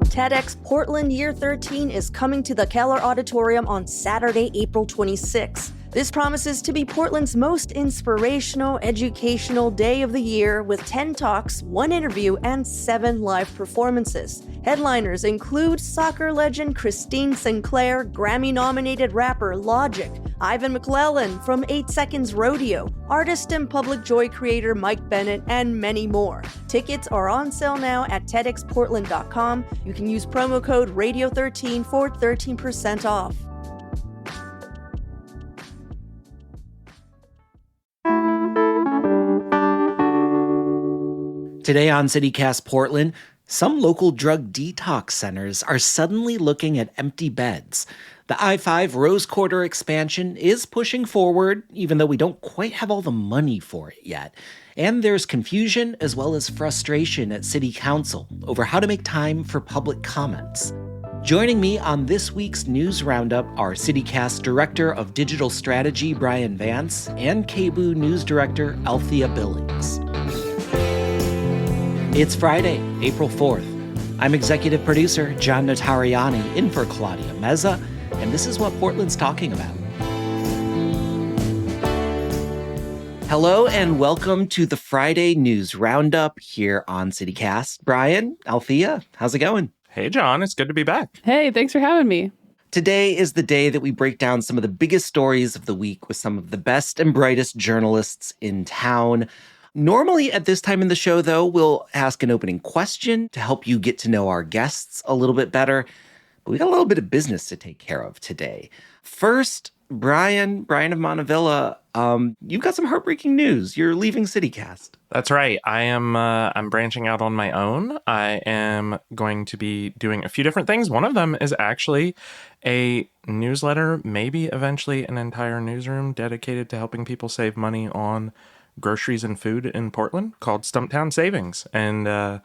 TEDx Portland Year 13 is coming to the Keller Auditorium on Saturday, April 26. This promises to be Portland's most inspirational, educational day of the year with 10 talks, 1 interview, and 7 live performances. Headliners include soccer legend Christine Sinclair, Grammy-nominated rapper Logic, Ivan McClellan from 8 Seconds Rodeo, artist and public joy creator Mike Bennett, and many more. Tickets are on sale now at TEDxPortland.com. You can use promo code RADIO13 for 13% off. Today on CityCast Portland, some local drug detox centers are suddenly looking at empty beds. The I-5 Rose Quarter expansion is pushing forward, even though we don't quite have all the money for it yet. And there's confusion as well as frustration at City Council over how to make time for public comments. Joining me on this week's News Roundup are CityCast Director of Digital Strategy Bryan Vance and KBOO News Director Althea Billings. It's Friday, April 4th. I'm executive producer John Notarianni in for Claudia Meza, and this is what Portland's talking about. Hello and welcome to the Friday News Roundup here on CityCast. Bryan, Althea, how's it going? Hey, John, it's good to be back. Hey, thanks for having me. Today is the day that we break down some of the biggest stories of the week with some of the best and brightest journalists in town. Normally at this time in the show, though, we'll ask an opening question to help you get to know our guests a little bit better. But we got a little bit of business to take care of today. First, Bryan of Montevilla, you've got some heartbreaking news. You're leaving CityCast. That's right. I'm branching out on my own. I am going to be doing a few different things. One of them is actually a newsletter, maybe eventually an entire newsroom dedicated to helping people save money on groceries and food in Portland called Stumptown Savings. And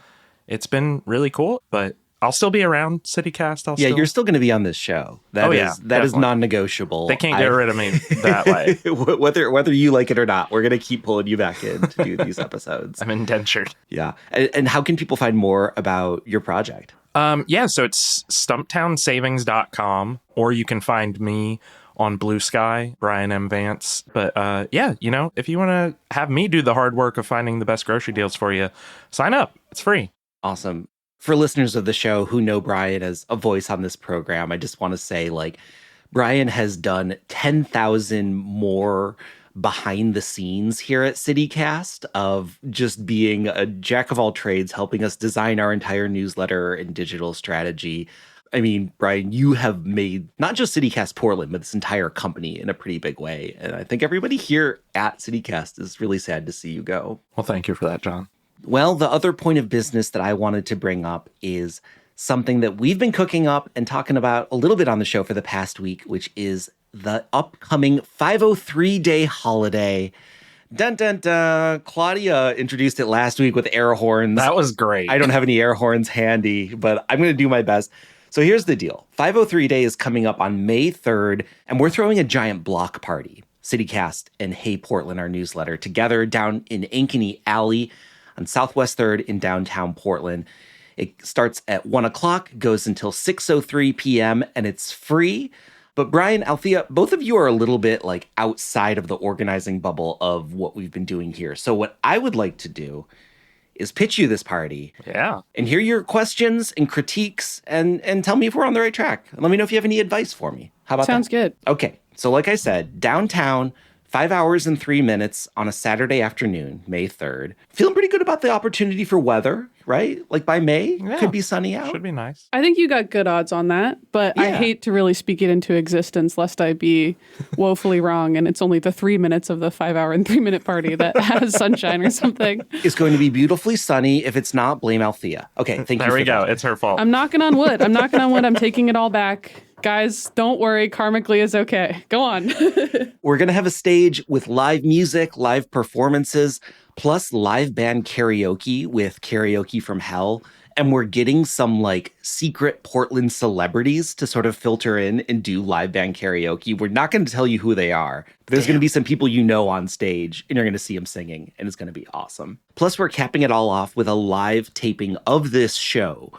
it's been really cool, but I'll still be around CityCast. You're still going to be on this show. That is non-negotiable. They can't get rid of me that way. Whether you like it or not, we're going to keep pulling you back in to do these episodes. I'm indentured. Yeah. And how can people find more about your project? So it's stumptownsavings.com, or you can find me on Blue Sky, Bryan M. Vance. But if you want to have me do the hard work of finding the best grocery deals for you, sign up. It's free. Awesome. For listeners of the show who know Bryan as a voice on this program, I just want to say, Bryan has done 10,000 more behind the scenes here at CityCast of just being a jack of all trades, helping us design our entire newsletter and digital strategy. I mean, Bryan, you have made not just CityCast Portland, but this entire company in a pretty big way. And I think everybody here at CityCast is really sad to see you go. Well, thank you for that, John. Well, the other point of business that I wanted to bring up is something that we've been cooking up and talking about a little bit on the show for the past week, which is the upcoming 503-day holiday. Dun, dun, dun. Claudia introduced it last week with air horns. That was great. I don't have any air horns handy, but I'm going to do my best. So here's the deal. 503 Day is coming up on May 3rd, and we're throwing a giant block party. CityCast and Hey Portland, our newsletter, together down in Ankeny Alley on Southwest 3rd in downtown Portland. It starts at 1 o'clock, goes until 6:03 p.m., and it's free. But Bryan, Althea, both of you are a little bit outside of the organizing bubble of what we've been doing here. So what I would like to do is pitch you this party. Yeah. And hear your questions and critiques and tell me if we're on the right track. Let me know if you have any advice for me. How about that? Sounds good. Okay. So like I said, downtown, 5 hours and 3 minutes on a Saturday afternoon, May 3rd. Feeling pretty good about the opportunity for weather, right? By May, could be sunny out. Should be nice. I think you got good odds on that, but I hate to really speak it into existence lest I be woefully wrong and it's only the 3 minutes of the 5 hour and 3 minute party that has sunshine or something. It's going to be beautifully sunny. If it's not, blame Althea. Okay, thank you. There we go. That. It's her fault. I'm knocking on wood. I'm taking it all back. Guys, don't worry. Karmically is okay. Go on. We're going to have a stage with live music, live performances, plus live band karaoke with Karaoke from Hell. And we're getting some secret Portland celebrities to sort of filter in and do live band karaoke. We're not going to tell you who they are. But there's going to be some people you know on stage and you're going to see them singing and it's going to be awesome. Plus, we're capping it all off with a live taping of this show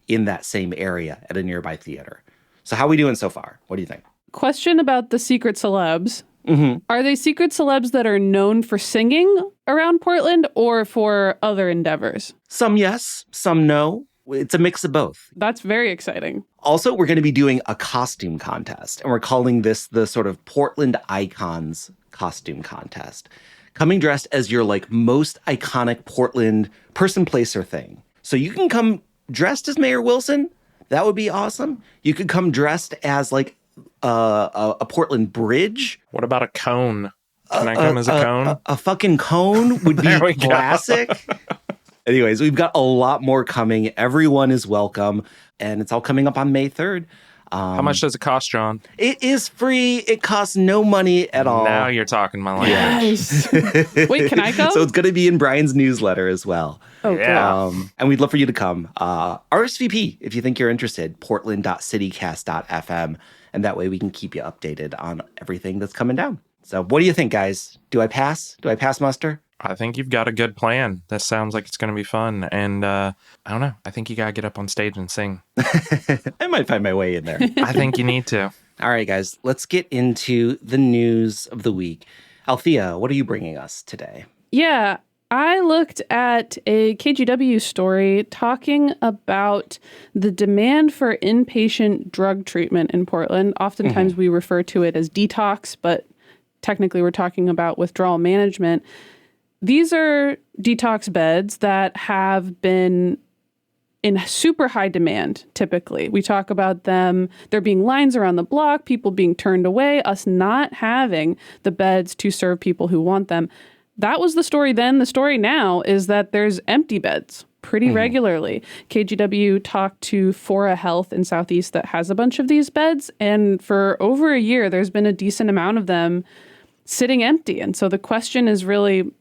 in that same area at a nearby theater. So how are we doing so far? What do you think? Question about the secret celebs. Mm-hmm. Are they secret celebs that are known for singing around Portland or for other endeavors? Some yes, some no. It's a mix of both. That's very exciting. Also, we're going to be doing a costume contest, and we're calling this the sort of Portland Icons costume contest. Coming dressed as your like most iconic Portland person, place, or thing. So you can come dressed as Mayor Wilson. That would be awesome. You could come dressed as like a Portland bridge. What about a cone? Can I come as a cone? A fucking cone would be classic. Anyways, we've got a lot more coming. Everyone is welcome. And it's all coming up on May 3rd. How much does it cost, John? It is free. It costs no money at all. Now you're talking my language. Yes. Wait, can I go? So it's going to be in Bryan's newsletter as well. Oh, yeah. And we'd love for you to come. RSVP if you think you're interested, portland.citycast.fm. And that way we can keep you updated on everything that's coming down. So what do you think, guys? Do I pass? Do I pass muster? I think you've got a good plan. This sounds like it's going to be fun. And I don't know. I think you got to get up on stage and sing. I might find my way in there. I think you need to. All right, guys, let's get into the news of the week. Althea, what are you bringing us today? Yeah, I looked at a KGW story talking about the demand for inpatient drug treatment in Portland. Oftentimes we refer to it as detox, but technically we're talking about withdrawal management. These are detox beds that have been in super high demand, typically. We talk about them, there being lines around the block, people being turned away, us not having the beds to serve people who want them. That was the story then. The story now is that there's empty beds pretty regularly. KGW talked to Fora Health in Southeast that has a bunch of these beds, and for over a year, there's been a decent amount of them sitting empty. And so the question is really,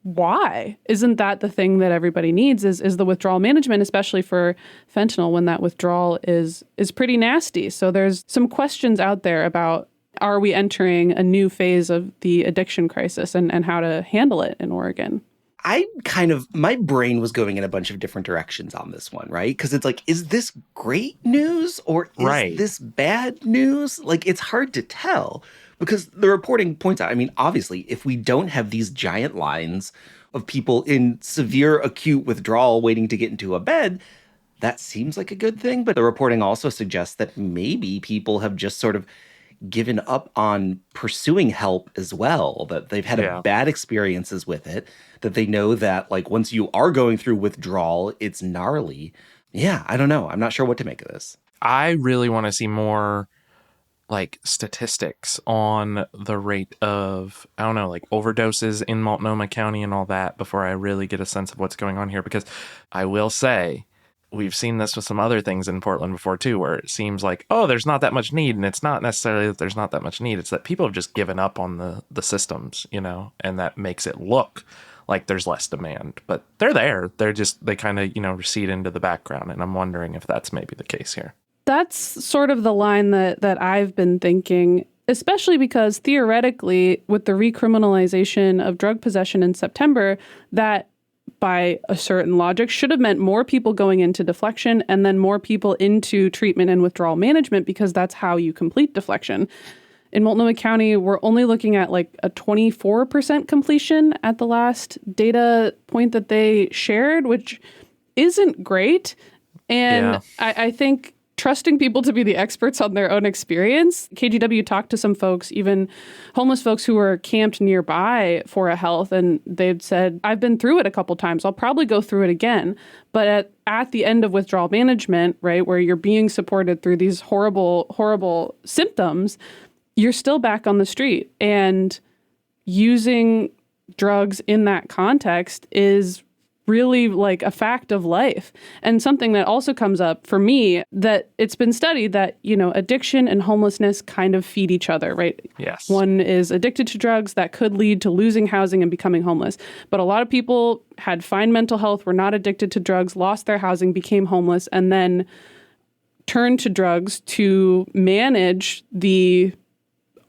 why? Isn't that the thing that everybody needs is the withdrawal management, especially for fentanyl when that withdrawal is pretty nasty. So there's some questions out there about, are we entering a new phase of the addiction crisis and how to handle it in Oregon? My brain was going in a bunch of different directions on this one, right? Because it's like, is this great news or is this bad news? Like, it's hard to tell. Because the reporting points out, I mean, obviously, if we don't have these giant lines of people in severe acute withdrawal waiting to get into a bed, that seems like a good thing. But the reporting also suggests that maybe people have just sort of given up on pursuing help as well, that they've had bad experiences with it, that they know that, like, once you are going through withdrawal, it's gnarly. Yeah, I don't know. I'm not sure what to make of this. I really want to see more like statistics on the rate of, I don't know, like overdoses in Multnomah County and all that before I really get a sense of what's going on here. Because I will say, we've seen this with some other things in Portland before too, where it seems like, oh, there's not that much need. And it's not necessarily that there's not that much need. It's that people have just given up on the systems, you know, and that makes it look like there's less demand. But they're there. They kind of, recede into the background. And I'm wondering if that's maybe the case here. That's sort of the line that I've been thinking, especially because theoretically, with the recriminalization of drug possession in September, that by a certain logic should have meant more people going into deflection and then more people into treatment and withdrawal management, because that's how you complete deflection. In Multnomah County, we're only looking at like a 24% completion at the last data point that they shared, which isn't great. And I think trusting people to be the experts on their own experience. KGW talked to some folks, even homeless folks who were camped nearby for a health, and they'd said, I've been through it a couple times. I'll probably go through it again. But at the end of withdrawal management, right, where you're being supported through these horrible, horrible symptoms, you're still back on the street. And using drugs in that context is really like a fact of life. And something that also comes up for me, that it's been studied that, addiction and homelessness kind of feed each other, right? Yes. One is addicted to drugs that could lead to losing housing and becoming homeless. But a lot of people had fine mental health, were not addicted to drugs, lost their housing, became homeless, and then turned to drugs to manage the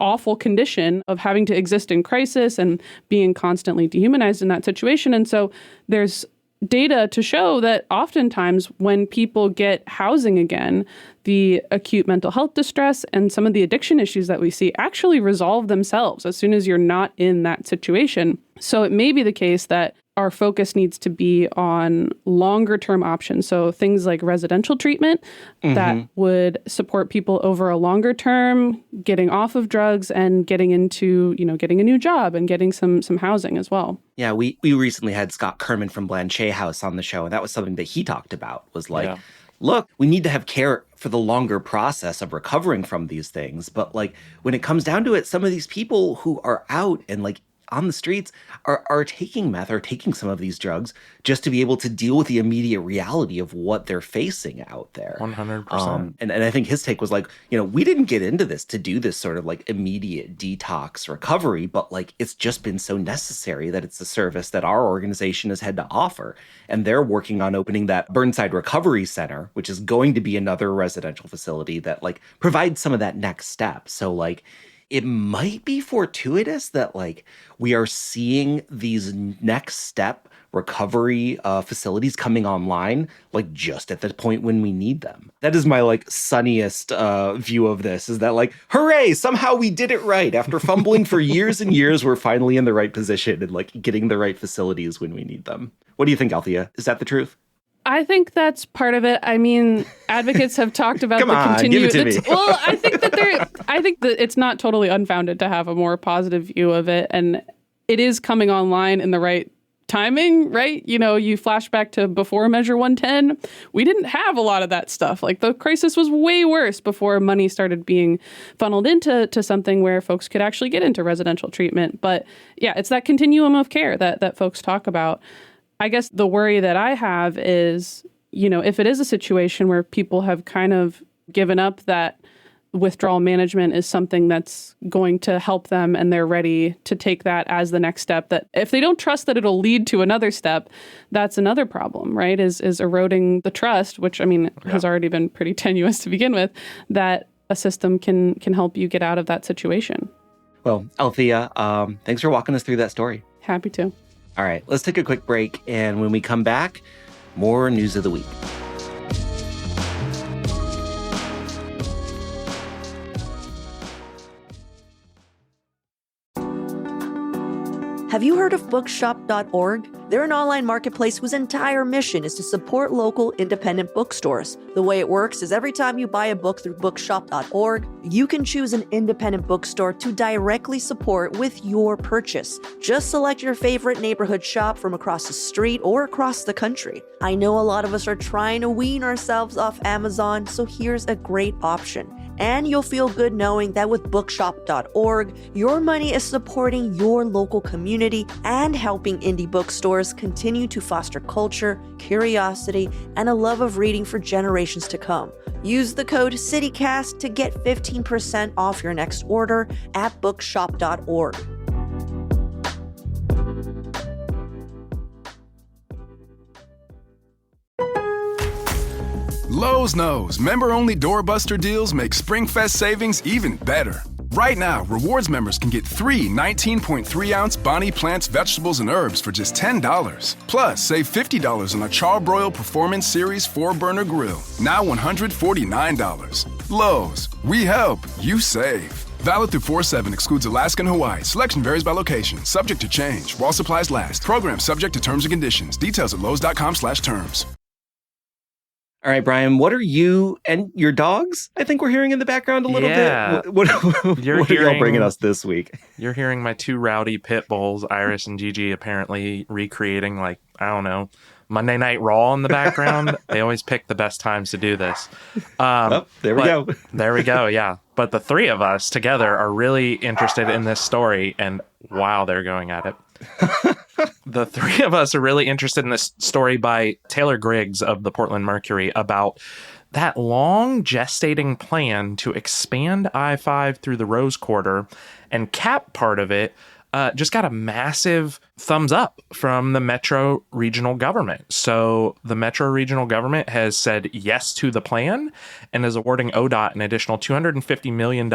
awful condition of having to exist in crisis and being constantly dehumanized in that situation. And so there's data to show that oftentimes when people get housing again, the acute mental health distress and some of the addiction issues that we see actually resolve themselves as soon as you're not in that situation. So it may be the case that our focus needs to be on longer term options. So things like residential treatment that would support people over a longer term, getting off of drugs and getting into, getting a new job and getting some housing as well. Yeah, we recently had Scott Kerman from Blanchet House on the show, and that was something that he talked about, was like, look, we need to have care for the longer process of recovering from these things. But like when it comes down to it, some of these people who are out and like on the streets are taking meth or taking some of these drugs just to be able to deal with the immediate reality of what they're facing out there. 100%. And I think his take was like, we didn't get into this to do this sort of like immediate detox recovery, but like it's just been so necessary that it's a service that our organization has had to offer. And they're working on opening that Burnside Recovery Center, which is going to be another residential facility that like provides some of that next step. So like, it might be fortuitous that like we are seeing these next step recovery facilities coming online like just at the point when we need them. That is my like sunniest view of this, is that like, hooray, somehow we did it right. After fumbling for years and years, we're finally in the right position and like getting the right facilities when we need them. What do you think, Althea? Is that the truth? I think that's part of it. I mean, advocates have talked about give it to me. Well, I think that it's not totally unfounded to have a more positive view of it, and it is coming online in the right timing, right? You flash back to before Measure 110, we didn't have a lot of that stuff. Like the crisis was way worse before money started being funneled into something where folks could actually get into residential treatment. But yeah, it's that continuum of care that folks talk about. I guess the worry that I have is, if it is a situation where people have kind of given up that withdrawal management is something that's going to help them and they're ready to take that as the next step, that if they don't trust that it'll lead to another step, that's another problem, right? Is eroding the trust, which has already been pretty tenuous to begin with, that a system can help you get out of that situation. Well, Althea, thanks for walking us through that story. Happy to. All right, let's take a quick break. And when we come back, more news of the week. Have you heard of bookshop.org? They're an online marketplace whose entire mission is to support local independent bookstores. The way it works is every time you buy a book through bookshop.org, you can choose an independent bookstore to directly support with your purchase. Just select your favorite neighborhood shop from across the street or across the country. I know a lot of us are trying to wean ourselves off Amazon, so here's a great option. And you'll feel good knowing that with bookshop.org, your money is supporting your local community and helping indie bookstores continue to foster culture, curiosity, and a love of reading for generations to come. Use the code CITYCAST to get 15% off your next order at bookshop.org. Lowe's knows member-only doorbuster deals make SpringFest savings even better. Right now, rewards members can get 3 19.3-ounce Bonnie Plants vegetables and herbs for just $10. Plus, save $50 on a Charbroil Performance Series 4-burner grill, now $149. Lowe's, we help, you save. Valid through 4/7, excludes Alaska and Hawaii. Selection varies by location, subject to change. While supplies last. Program subject to terms and conditions. Details at lowes.com/terms. All right, Bryan, what are you and your dogs? I think we're hearing in the background a little bit. What are y'all bringing us this week? You're hearing my two rowdy pit bulls, Iris and Gigi, apparently recreating, like, I don't know, Monday Night Raw in the background. They always pick the best times to do this. There we go. There we go, yeah. But the three of us together are really interested in this story, and wow, they're going at it. The three of us are really interested in this story by Taylor Griggs of the Portland Mercury about that long gestating plan to expand I-5 through the Rose Quarter, and CAP part of it just got a massive thumbs up from the Metro regional government. So the Metro regional government has said yes to the plan and is awarding ODOT an additional $250 million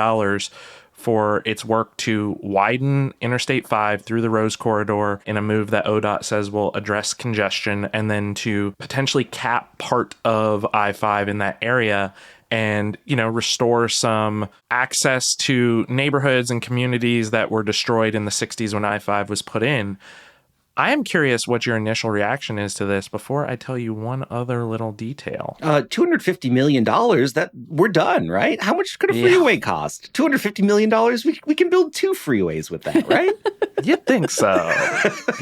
for its work to widen Interstate 5 through the Rose Corridor in a move that ODOT says will address congestion, and then to potentially cap part of I-5 in that area and, restore some access to neighborhoods and communities that were destroyed in the 60s when I-5 was put in. I am curious what your initial reaction is to this before I tell you one other little detail. $250 million, that we're done, right? How much could a freeway cost? $250 million, we can build 2 freeways with that, right? You'd think so.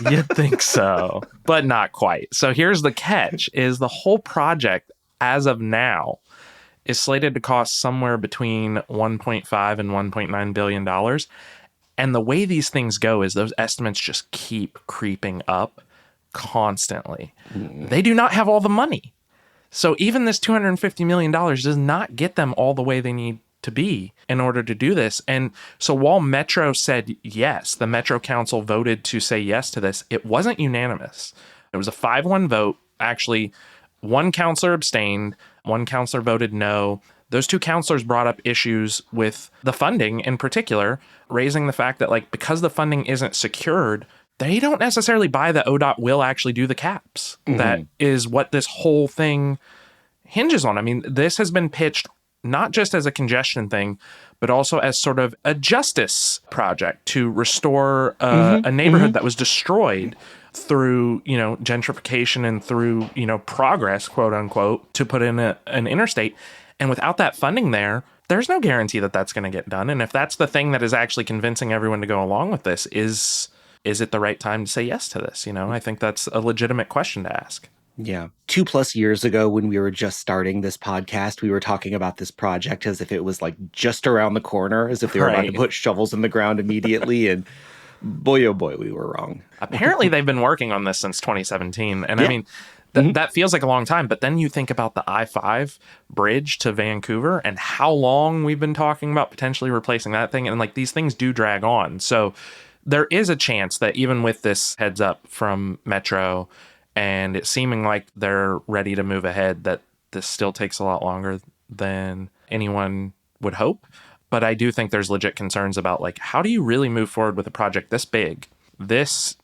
You'd think so. But not quite. So here's the catch, is the whole project, as of now, is slated to cost somewhere between $1.5 and $1.9 billion. And the way these things go is those estimates just keep creeping up constantly. They do not have all the money. So even this $250 million does not get them all the way they need to be in order to do this. And so while Metro said yes, the Metro Council voted to say yes to this, it wasn't unanimous. It was a 5-1 vote. Actually, one counselor abstained, one counselor voted no. Those 2 counselors brought up issues with the funding in particular, raising the fact that, because the funding isn't secured, they don't necessarily buy that ODOT will actually do the caps. Mm-hmm. That is what this whole thing hinges on. I mean, this has been pitched not just as a congestion thing, but also as sort of a justice project to restore a neighborhood that was destroyed through, gentrification and through, progress, quote unquote, to put in an interstate. And without that funding there's no guarantee that that's going to get done. And if that's the thing that is actually convincing everyone to go along with this, is it the right time to say yes to this? I think that's a legitimate question to ask. Yeah. 2+ years ago, when we were just starting this podcast, we were talking about this project as if it was just around the corner, as if they were about to put shovels in the ground immediately. And boy, oh boy, we were wrong. Apparently, they've been working on this since 2017. And I mean, that feels like a long time. But then you think about the I-5 bridge to Vancouver and how long we've been talking about potentially replacing that thing. And these things do drag on. So there is a chance that even with this heads up from Metro and it seeming like they're ready to move ahead, that this still takes a lot longer than anyone would hope. But I do think there's legit concerns about how do you really move forward with a project this big, this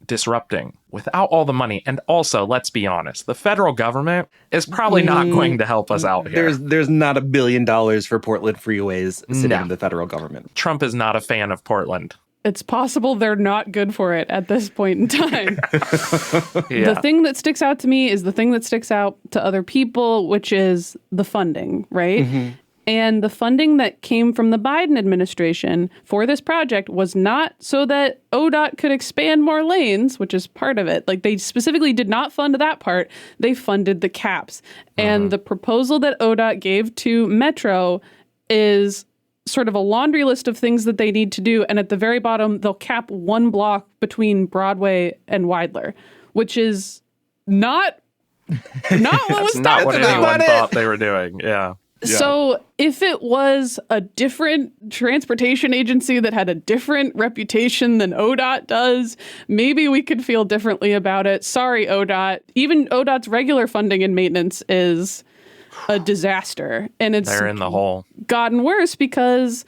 disrupting, without all the money? And also, let's be honest, the federal government is probably not going to help us out here. There's not $1 billion for Portland freeways sitting in the federal government. Trump is not a fan of Portland. It's possible they're not good for it at this point in time. The thing that sticks out to me is the thing that sticks out to other people, which is the funding, right? Mm-hmm. And the funding that came from the Biden administration for this project was not so that ODOT could expand more lanes, which is part of it. They specifically did not fund that part. They funded the caps. And the proposal that ODOT gave to Metro is sort of a laundry list of things that they need to do. And at the very bottom, they'll cap 1 block between Broadway and Weidler, which is not what was not what talked about. anyone thought they were doing. Yeah. So if it was a different transportation agency that had a different reputation than ODOT does, maybe we could feel differently about it. Sorry, ODOT. Even ODOT's regular funding and maintenance is a disaster. And they're in the hole. Gotten worse because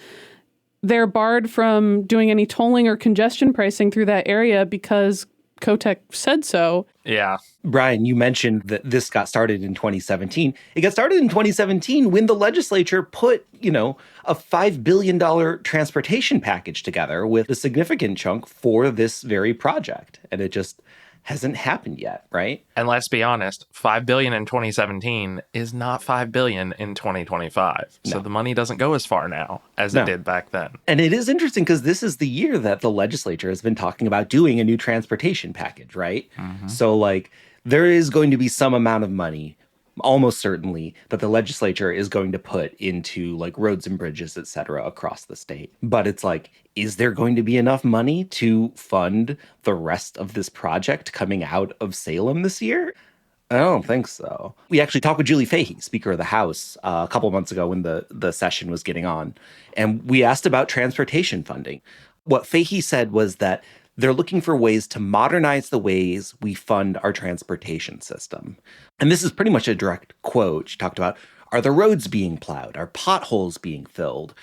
they're barred from doing any tolling or congestion pricing through that area because COTEC said so. Yeah. Bryan, you mentioned that this got started in 2017. It got started in 2017 when the legislature put, a $5 billion transportation package together with a significant chunk for this very project. And it just hasn't happened yet, right? And let's be honest, $5 billion in 2017 is not $5 billion in 2025. No. So the money doesn't go as far now as it did back then. And it is interesting because this is the year that the legislature has been talking about doing a new transportation package, right? Mm-hmm. So there is going to be some amount of money, almost certainly, that the legislature is going to put into roads and bridges, et cetera, across the state. But it's is there going to be enough money to fund the rest of this project coming out of Salem this year? I don't think so. We actually talked with Julie Fahey, Speaker of the House, a couple months ago when the session was getting on. And we asked about transportation funding. What Fahey said was that they're looking for ways to modernize the ways we fund our transportation system. And this is pretty much a direct quote. She talked about, are the roads being plowed? Are potholes being filled?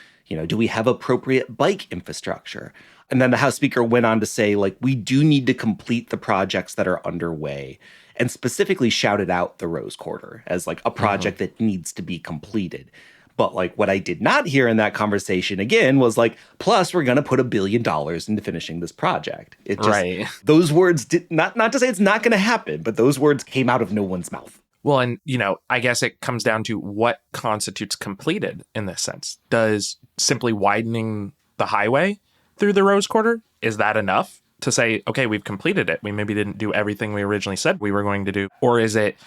Do we have appropriate bike infrastructure? And then the House Speaker went on to say, like, we do need to complete the projects that are underway, and specifically shouted out the Rose Quarter as like a project that needs to be completed. But like what I did not hear in that conversation again was like, plus we're going to put $1 billion into finishing this project. It just, right. Those words did not to say it's not going to happen, but those words came out of no one's mouth. Well, and, I guess it comes down to what constitutes completed in this sense. Does simply widening the highway through the Rose Quarter, is that enough to say, okay, we've completed it? We maybe didn't do everything we originally said we were going to do. Or is it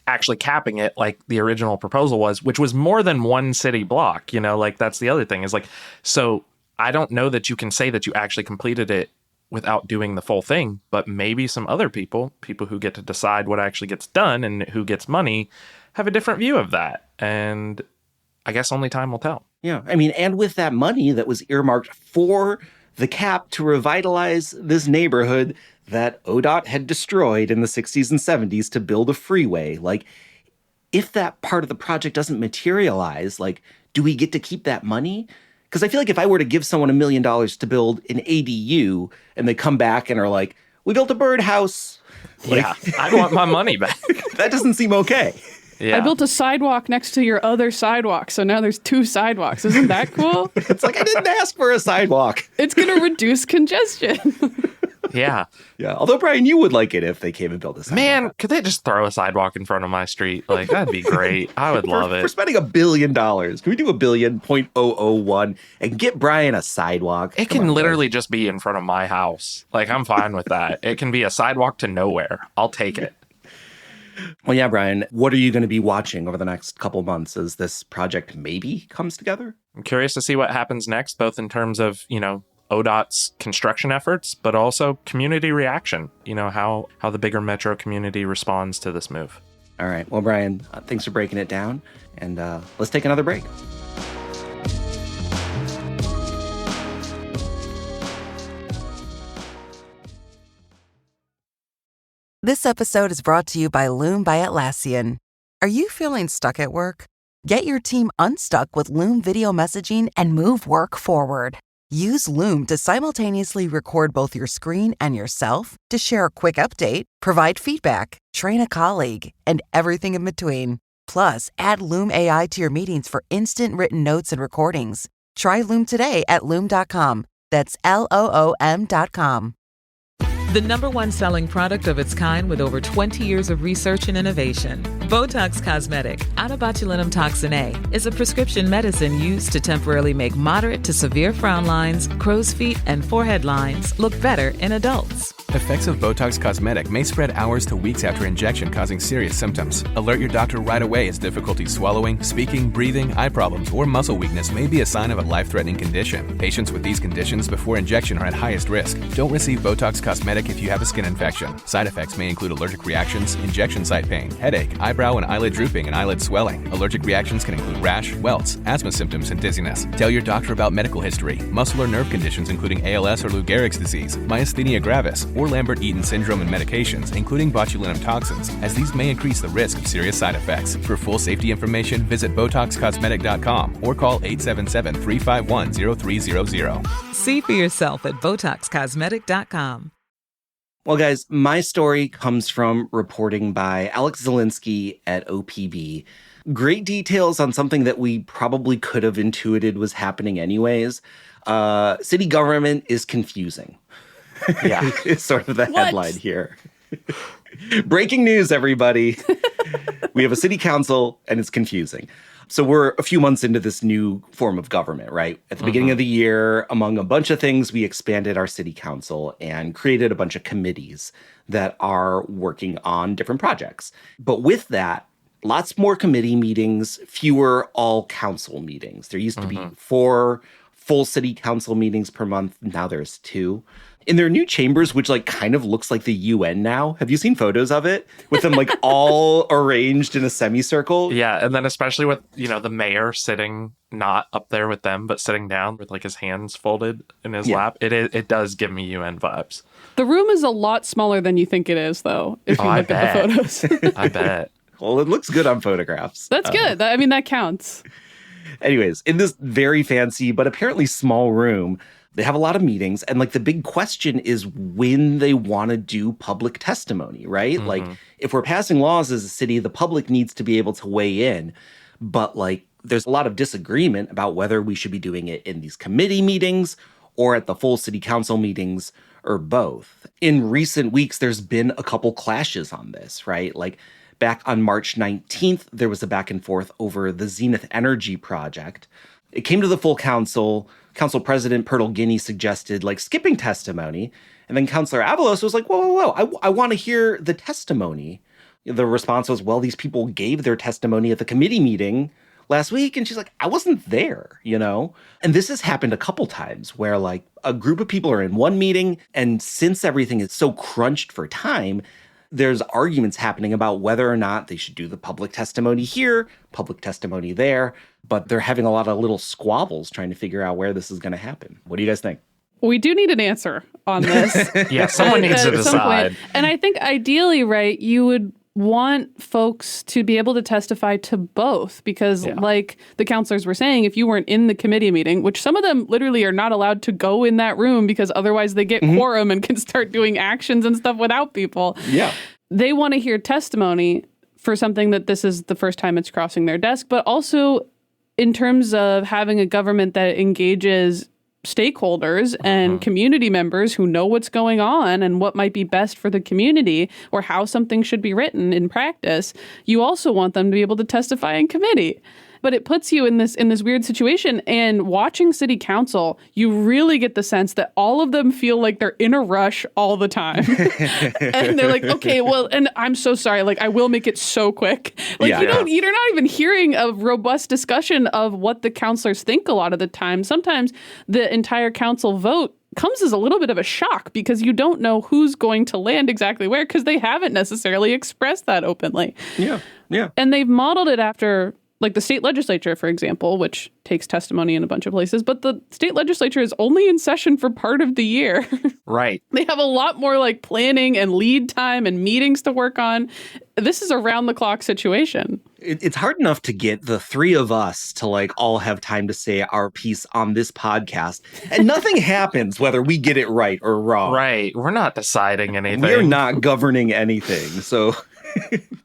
actually capping it like the original proposal was, which was more than one city block? Like that's the other thing is like, so I don't know that you can say that you actually completed it without doing the full thing, but maybe some other people who get to decide what actually gets done and who gets money, have a different view of that. And I guess only time will tell. Yeah. I mean, and with that money that was earmarked for the cap to revitalize this neighborhood that ODOT had destroyed in the 60s and 70s to build a freeway, like, if that part of the project doesn't materialize, like, do we get to keep that money? Because I feel like if I were to give someone $1 million to build an ADU and they come back and are like, we built a birdhouse. Like, yeah, I want my money back. That doesn't seem okay. Yeah. I built a sidewalk next to your other sidewalk, so now there's 2 sidewalks. Isn't that cool? It's like, I didn't ask for a sidewalk. It's going to reduce congestion. Yeah. Yeah. Although, Brian, you would like it if they came and built a sidewalk. Man, could they just throw a sidewalk in front of my street? Like, that'd be great. I would love it. We're spending $1 billion. Can we do $1 billion, 0.001, and get Brian a sidewalk? It can literally just be in front of my house. Like, I'm fine with that. It can be a sidewalk to nowhere. I'll take it. Well, yeah, Brian, what are you going to be watching over the next couple months as this project maybe comes together? I'm curious to see what happens next, both in terms of, ODOT's construction efforts, but also community reaction, how the bigger metro community responds to this move. All right. Well, Brian, thanks for breaking it down. And let's take another break. This episode is brought to you by Loom by Atlassian. Are you feeling stuck at work? Get your team unstuck with Loom video messaging and move work forward. Use Loom to simultaneously record both your screen and yourself to share a quick update, provide feedback, train a colleague, and everything in between. Plus, add Loom AI to your meetings for instant written notes and recordings. Try Loom today at Loom.com. That's LOOM.com. The #1 selling product of its kind with over 20 years of research and innovation. Botox Cosmetic, onabotulinum toxin A, is a prescription medicine used to temporarily make moderate to severe frown lines, crow's feet, and forehead lines look better in adults. Effects of Botox Cosmetic may spread hours to weeks after injection, causing serious symptoms. Alert your doctor right away as difficulty swallowing, speaking, breathing, eye problems, or muscle weakness may be a sign of a life-threatening condition. Patients with these conditions before injection are at highest risk. Don't receive Botox Cosmetic if you have a skin infection. Side effects may include allergic reactions, injection site pain, headache, eyebrow and eyelid drooping, and eyelid swelling. Allergic reactions can include rash, welts, asthma symptoms, and dizziness. Tell your doctor about medical history, muscle or nerve conditions including ALS or Lou Gehrig's disease, myasthenia gravis, or Lambert-Eaton syndrome and medications, including botulinum toxins, as these may increase the risk of serious side effects. For full safety information, visit BotoxCosmetic.com or call 877-351-0300. See for yourself at BotoxCosmetic.com. Well, guys, my story comes from reporting by Alex Zielinski at OPB. Great details on something that we probably could have intuited was happening anyways. City government is confusing. Yeah, it's sort of the headline here. Breaking news, everybody. We have a city council and it's confusing. So we're a few months into this new form of government, right? At the beginning of the year, among a bunch of things, we expanded our city council and created a bunch of committees that are working on different projects. But with that, lots more committee meetings, fewer all council meetings. There used to be 4 full city council meetings per month. Now there's 2. In their new chambers, which like kind of looks like the UN now. Have you seen photos of it? With them like all arranged in a semicircle? Yeah, and then especially with, the mayor sitting not up there with them, but sitting down with like his hands folded in his lap. It does give me UN vibes. The room is a lot smaller than you think it is, though, if you look at the photos. I bet. Well, it looks good on photographs. That's good. I mean, that counts. Anyways, in this very fancy but apparently small room, they have a lot of meetings. And like the big question is when they want to do public testimony, right? Like if we're passing laws as a city, the public needs to be able to weigh in. But like there's a lot of disagreement about whether we should be doing it in these committee meetings or at the full city council meetings or both. In recent weeks, there's been a couple clashes on this, right? Like back on March 19th, there was a back and forth over the Zenith Energy project. It came to the full council. Council President Pertle Guinea suggested like skipping testimony. And then Councilor Avalos was like, whoa, I want to hear the testimony. The response was, well, these people gave their testimony at the committee meeting last week. And she's like, I wasn't there, you know? And this has happened a couple times where like a group of people are in one meeting, and since everything is so crunched for time, there's arguments happening about whether or not they should do the public testimony here, public testimony there, but they're having a lot of little squabbles trying to figure out where this is going to happen. What do you guys think? We do need an answer on this. Yeah, someone needs to decide. And I think ideally, right, you would want folks to be able to testify to both because like the counselors were saying, if you weren't in the committee meeting, which some of them literally are not allowed to go in that room because otherwise they get quorum and can start doing actions and stuff without people. Yeah. They want to hear testimony for something that this is the first time it's crossing their desk, but also in terms of having a government that engages stakeholders and community members who know what's going on and what might be best for the community or how something should be written in practice, you also want them to be able to testify in committee. But it puts you in this weird situation. And watching city council, you really get the sense that all of them feel like they're in a rush all the time. And they're like, okay, well, and I'm so sorry. Like, I will make it so quick. Like, you're not even hearing a robust discussion of what the counselors think a lot of the time. Sometimes the entire council vote comes as a little bit of a shock because you don't know who's going to land exactly where because they haven't necessarily expressed that openly. Yeah. And they've modeled it after like the state legislature, for example, which takes testimony in a bunch of places, but the state legislature is only in session for part of the year. Right. They have a lot more like planning and lead time and meetings to work on. This is a round the clock situation. It's hard enough to get the three of us to like all have time to say our piece on this podcast, and nothing happens whether we get it right or wrong. Right. We're not deciding anything. We're not governing anything. So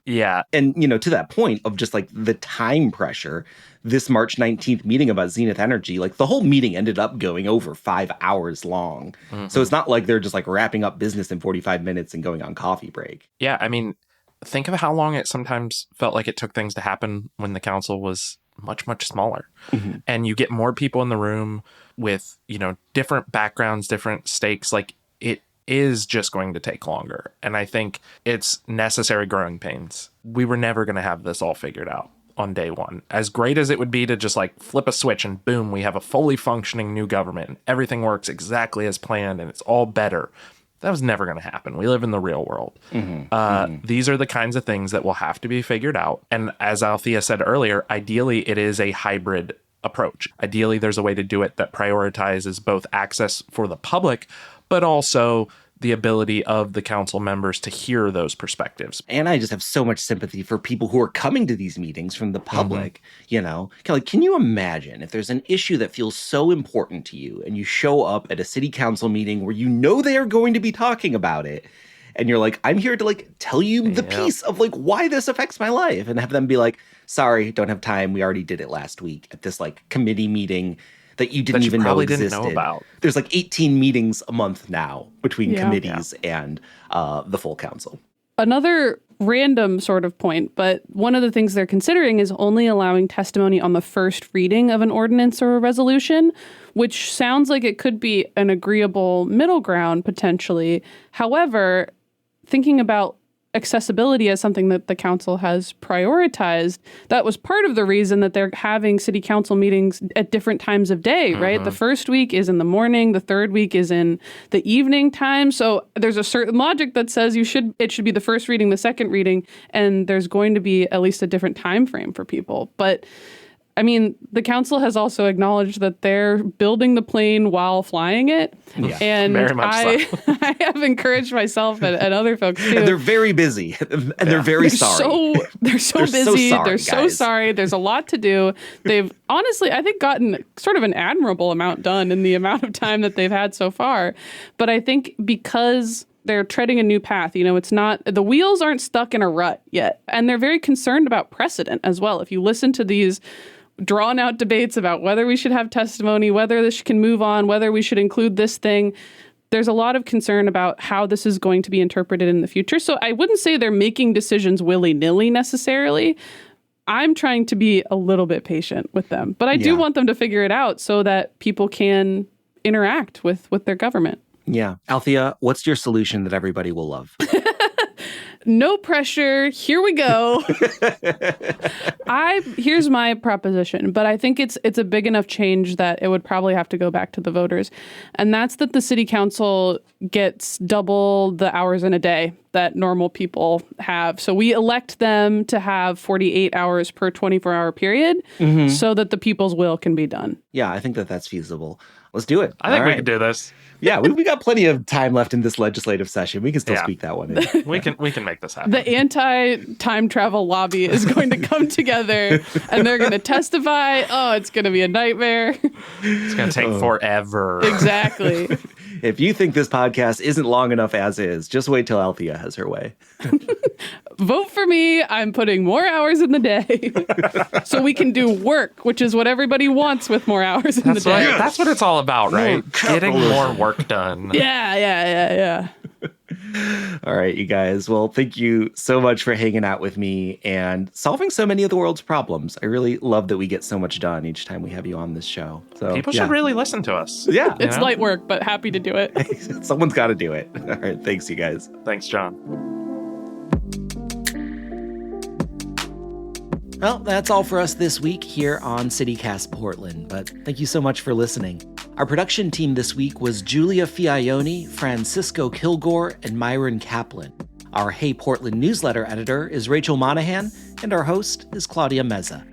yeah. And, you know, to that point of just like the time pressure, this March 19th meeting about Zenith Energy, like the whole meeting ended up going over 5 hours long. So it's not like they're just like wrapping up business in 45 minutes and going on coffee break. Yeah. I mean, think of how long it sometimes felt like it took things to happen when the council was much, much smaller. And you get more people in the room with, you know, different backgrounds, different stakes. Like it is just going to take longer. And I think it's necessary growing pains. We were never going to have this all figured out on day one. As great as it would be to just like flip a switch and boom, we have a fully functioning new government and everything works exactly as planned and it's all better. That was never going to happen. We live in the real world. These are the kinds of things that will have to be figured out. And as Althea said earlier, ideally it is a hybrid approach. Ideally, there's a way to do it that prioritizes both access for the public, but also the ability of the council members to hear those perspectives. And I just have so much sympathy for people who are coming to these meetings from the public, you know? Like, can you imagine if there's an issue that feels so important to you and you show up at a city council meeting where you know they are going to be talking about it and you're like, I'm here to like tell you the piece of like why this affects my life, and have them be like, sorry, don't have time. We already did it last week at this like committee meeting that you didn't even know existed. Didn't know about. There's like 18 meetings a month now between committees and the full council. Another random sort of point, but one of the things they're considering is only allowing testimony on the first reading of an ordinance or a resolution, which sounds like it could be an agreeable middle ground potentially. However, thinking about accessibility as something that the council has prioritized, that was part of the reason that they're having city council meetings at different times of day, right? The first week is in the morning, the third week is in the evening time. So there's a certain logic that says it should be the first reading, the second reading, and there's going to be at least a different time frame for people. But I mean, the council has also acknowledged that they're building the plane while flying it. Yeah, and very much so. I have encouraged myself and other folks too. And they're very busy and they're very sorry. They're so busy. They're so sorry. There's a lot to do. They've honestly, I think, gotten sort of an admirable amount done in the amount of time that they've had so far. But I think because they're treading a new path. It's not, the wheels aren't stuck in a rut yet. And they're very concerned about precedent as well. If you listen to these drawn out debates about whether we should have testimony, whether this can move on, whether we should include this thing, there's a lot of concern about how this is going to be interpreted in the future. So I wouldn't say they're making decisions willy-nilly necessarily. I'm trying to be a little bit patient with them. But I do want them to figure it out so that people can interact with their government. Yeah. Althea, what's your solution that everybody will love? No pressure. Here we go. Here's my proposition, but I think it's a big enough change that it would probably have to go back to the voters. And that's that the city council gets double the hours in a day that normal people have. So we elect them to have 48 hours per 24-hour period so that the people's will can be done. Yeah, I think that's feasible. Let's do it. I think we can do this. Yeah, we got plenty of time left in this legislative session. We can still speak that one in. We can make this happen. The anti-time travel lobby is going to come together and they're going to testify. Oh, it's going to be a nightmare. It's going to take forever. Exactly. If you think this podcast isn't long enough as is, just wait till Althea has her way. Vote for me. I'm putting more hours in the day so we can do work, which is what everybody wants with more hours in the day. That's what it's all about, right? Getting more work done. Yeah. All right, you guys. Well, thank you so much for hanging out with me and solving so many of the world's problems. I really love that we get so much done each time we have you on this show. So people should really listen to us. Yeah. It's light work, but happy to do it. Someone's got to do it. All right. Thanks, you guys. Thanks, John. Well, that's all for us this week here on CityCast Portland, but thank you so much for listening. Our production team this week was Julia Fiaioni, Francisco Kilgore, and Myron Kaplan. Our Hey Portland newsletter editor is Rachel Monahan, and our host is Claudia Meza.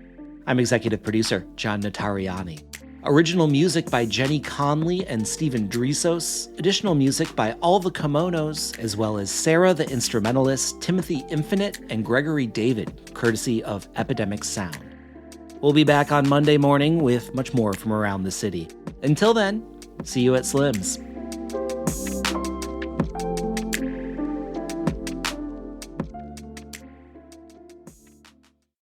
I'm executive producer John Notarianni. Original music by Jenny Conley and Stephen Drisos. Additional music by All the Kimonos, as well as Sarah the Instrumentalist, Timothy Infinite, and Gregory David, courtesy of Epidemic Sound. We'll be back on Monday morning with much more from around the city. Until then, see you at Slim's.